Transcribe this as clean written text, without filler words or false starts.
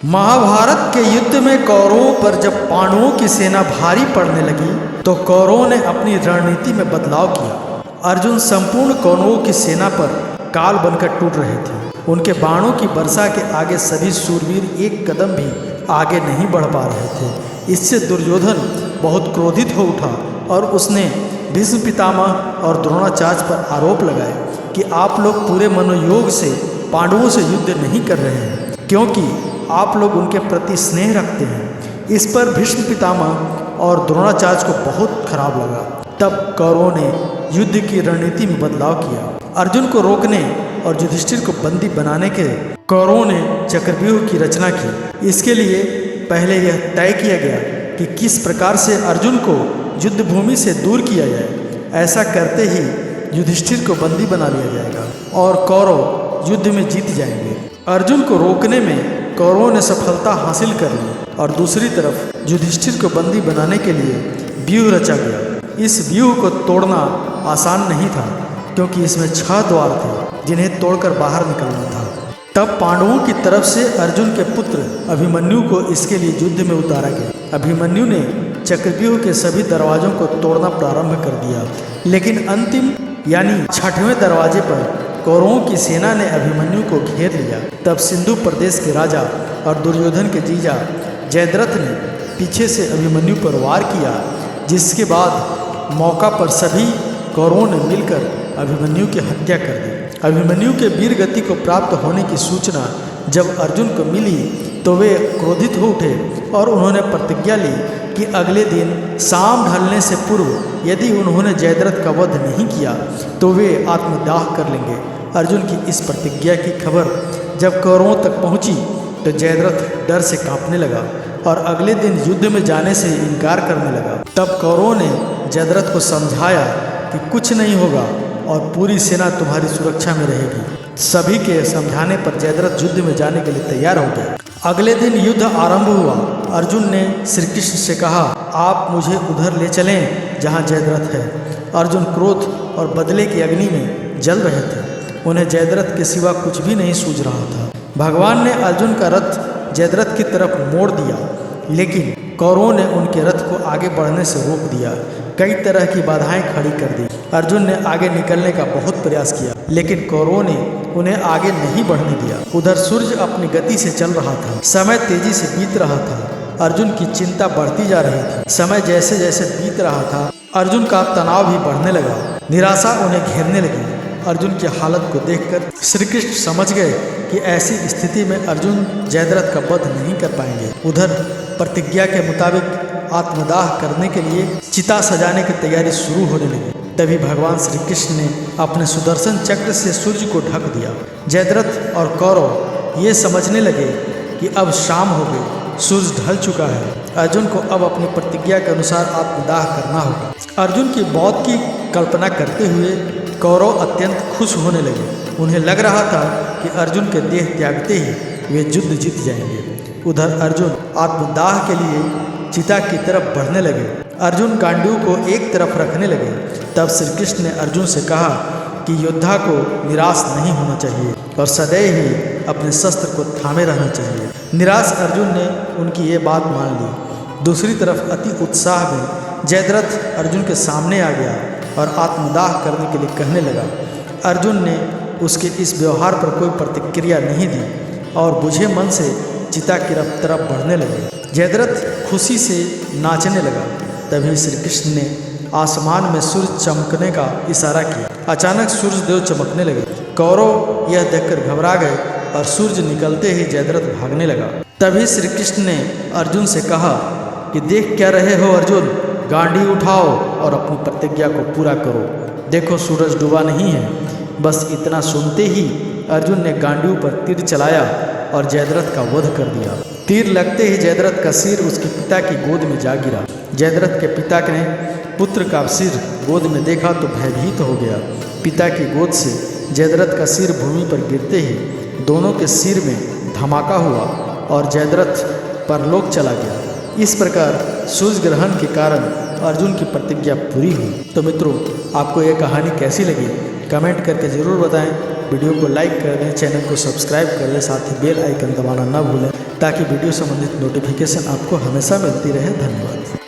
महाभारत के युद्ध में कौरवों पर जब पांडवों की सेना भारी पड़ने लगी तो कौरवों ने अपनी रणनीति में बदलाव किया। अर्जुन संपूर्ण कौरवों की सेना पर काल बनकर टूट रहे थे। उनके बाणों की वर्षा के आगे सभी शूरवीर एक कदम भी आगे नहीं बढ़ पा रहे थे। इससे दुर्योधन बहुत क्रोधित हो उठा और उसने भीष्म पितामह और द्रोणाचार्य पर आरोप लगाए कि आप लोग पूरे मनोयोग से पांडवों से युद्ध नहीं कर रहे हैं, क्योंकि आप लोग उनके प्रति स्नेह रखते हैं। इस पर भीष्म पितामह और द्रोणाचार्य को बहुत खराब लगा। तब कौरवों ने युद्ध की रणनीति में बदलाव किया। अर्जुन को रोकने और युधिष्ठिर को बंदी बनाने के कौरवों ने चक्रव्यूह की रचना की। इसके लिए पहले यह तय किया गया कि किस प्रकार से अर्जुन को युद्ध भूमि से दूर किया जाए। ऐसा करते ही युधिष्ठिर को बंदी बना लिया जाएगा और कौरव युद्ध में जीत जाएंगे। अर्जुन को रोकने में कौरवों ने सफलता हासिल कर ली और दूसरी तरफ युधिष्ठिर को बंदी बनाने के लिए व्यूह रचा गया। इस व्यूह को तोड़ना आसान नहीं था, क्योंकि इसमें 6 द्वार थे जिन्हें तोड़कर बाहर निकलना था। तब पांडवों की तरफ से अर्जुन के पुत्र अभिमन्यु को इसके लिए युद्ध में उतारा गया। अभिमन्यु ने चक्रव्यूह के सभी दरवाजों को तोड़ना प्रारंभ कर दिया, लेकिन अंतिम यानी 6वें दरवाजे पर कौरवों की सेना ने अभिमन्यु को घेर लिया। तब सिंधु प्रदेश के राजा और दुर्योधन के जीजा जयद्रथ ने पीछे से अभिमन्यु पर वार किया, जिसके बाद मौका पर सभी कौरवों ने मिलकर अभिमन्यु की हत्या कर दी। अभिमन्यु के वीर गति को प्राप्त होने की सूचना जब अर्जुन को मिली तो वे क्रोधित हो उठे और उन्होंने प्रतिज्ञा ली कि अगले दिन शाम ढलने से पूर्व यदि उन्होंने जयद्रथ का वध नहीं किया तो वे आत्मदाह कर लेंगे। अर्जुन की इस प्रतिज्ञा की खबर जब कौरवों तक पहुंची तो जयद्रथ डर से कांपने लगा और अगले दिन युद्ध में जाने से इनकार करने लगा। तब कौरवों ने जयद्रथ को समझाया कि कुछ नहीं होगा और पूरी सेना तुम्हारी सुरक्षा में रहेगी। सभी के समझाने पर जयद्रथ युद्ध में जाने के लिए तैयार हो गया। अगले दिन युद्ध आरंभ हुआ। अर्जुन ने श्री कृष्ण से कहा, आप मुझे उधर ले चलें जहां जयद्रथ है। अर्जुन क्रोध और बदले की अग्नि में जल रहे थे। उन्हें जयद्रथ के सिवा कुछ भी नहीं सूझ रहा था। भगवान ने अर्जुन का रथ जयद्रथ की तरफ मोड़ दिया, लेकिन कौरवों ने उनके रथ को आगे बढ़ने से रोक दिया। कई तरह की बाधाएं खड़ी कर दी। अर्जुन ने आगे निकलने का बहुत प्रयास किया, लेकिन कौरवों ने उन्हें आगे नहीं बढ़ने दिया। उधर सूर्य अपनी गति से चल रहा था। समय तेजी से बीत रहा था। अर्जुन की चिंता बढ़ती जा रही थी। समय जैसे जैसे बीत रहा था, अर्जुन का तनाव भी बढ़ने लगा। निराशा उन्हें घेरने लगी। अर्जुन की हालत को देखकर श्री कृष्ण समझ गए कि ऐसी स्थिति में अर्जुन जयद्रथ का वध नहीं कर पाएंगे। उधर प्रतिज्ञा के मुताबिक आत्मदाह करने के लिए चिता सजाने की तैयारी शुरू होने लगी। तभी भगवान श्री कृष्ण ने अपने सुदर्शन चक्र से सूर्य को ढक दिया। जयद्रथ और कौरव ये समझने लगे कि अब शाम हो गई, सूर्य ढल चुका है। अर्जुन को अब अपनी प्रतिज्ञा के अनुसार आत्मदाह करना होगा। अर्जुन की मौत की कल्पना करते हुए कौरव अत्यंत खुश होने लगे। उन्हें लग रहा था कि अर्जुन के देह त्यागते ही वे युद्ध जीत जाएंगे। उधर अर्जुन आत्मदाह के लिए चिता की तरफ बढ़ने लगे। अर्जुन गांडीव को एक तरफ रखने लगे। तब श्री कृष्ण ने अर्जुन से कहा कि योद्धा को निराश नहीं होना चाहिए और सदैव ही अपने शस्त्र को थामे रहना चाहिए। निराश अर्जुन ने उनकी ये बात मान ली। दूसरी तरफ अति उत्साह में जयद्रथ अर्जुन के सामने आ गया और आत्मदाह करने के लिए कहने लगा। अर्जुन ने उसके इस व्यवहार पर कोई प्रतिक्रिया नहीं दी और बुझे मन से चिता की तरफ बढ़ने लगे। जयद्रथ खुशी से नाचने लगा। तभी श्री कृष्ण ने आसमान में सूर्य चमकने का इशारा किया। अचानक सूर्य देव चमकने लगे। कौरव यह देखकर घबरा गए और सूर्य निकलते ही जयद्रथ भागने लगा। तभी श्री कृष्ण ने अर्जुन से कहा कि देख क्या रहे हो अर्जुन, गांडी उठाओ और अपनी प्रतिज्ञा को पूरा करो। देखो सूरज डूबा नहीं है। बस इतना सुनते ही अर्जुन ने गांडीव पर तीर चलाया और जयद्रथ का वध कर दिया। तीर लगते ही जयद्रथ का सिर उसके पिता की गोद में जा गिरा। जयद्रथ के पिता ने पुत्र का सिर गोद में देखा तो भयभीत हो गया। पिता की गोद से जयद्रथ का सिर भूमि पर गिरते ही दोनों के सिर में धमाका हुआ और जयद्रथ परलोक चला गया। इस प्रकार सूर्य ग्रहण के कारण अर्जुन की प्रतिज्ञा पूरी हुई। तो मित्रों, आपको यह कहानी कैसी लगी कमेंट करके ज़रूर बताएं। वीडियो को लाइक कर दें, चैनल को सब्सक्राइब कर लें, साथ ही बेल आइकन दबाना ना भूलें ताकि वीडियो संबंधित नोटिफिकेशन आपको हमेशा मिलती रहे। धन्यवाद।